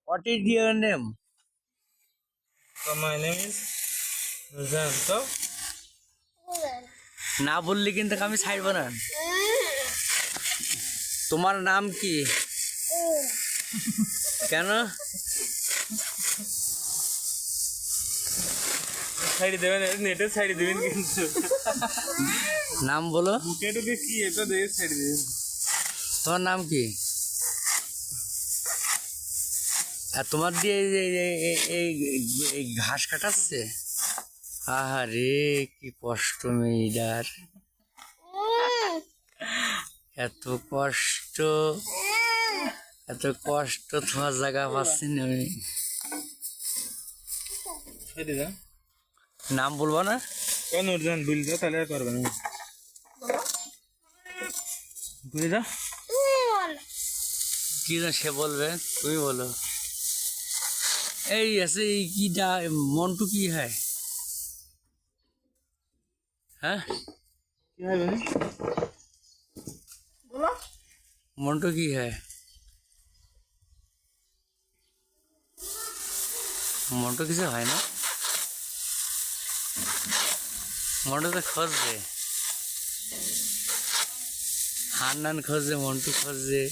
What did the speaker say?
What is your name? So my name is Nurjan. So না বললে কিন্তু আমি ছাড়বো না। তোমার নাম কি? কেন? সাইড দেবেন, নেটে সাইড দেবেন কিন্তু নাম বলো। বুকে টুকে কি এটা দিয়ে সাইড দেবেন। তোমার নাম কি? আর তোমার দিয়ে এই ঘাস কাটাচ্ছে? আহারে কি কষ্ট মেয়েটার, এত কষ্ট, এত কষ্ট তোমার জায়গা পাচ্ছি না আমি। সাইড দাও। নাম বলবো না? কোন নুরজান বল দাও, তাহলে আর পারবে না। বলে দাও। কি না সে বলবে, তুমি বলো। এই আছে এই কিটা মন্টু কি হয়? হ্যাঁ কি হয় বলে বলো। মন্টু কি হয়? মন্টু কিছু হয় না, মন্টু তো খোঁজছে, হান্নান খোঁজে, মন্টু খোঁজে।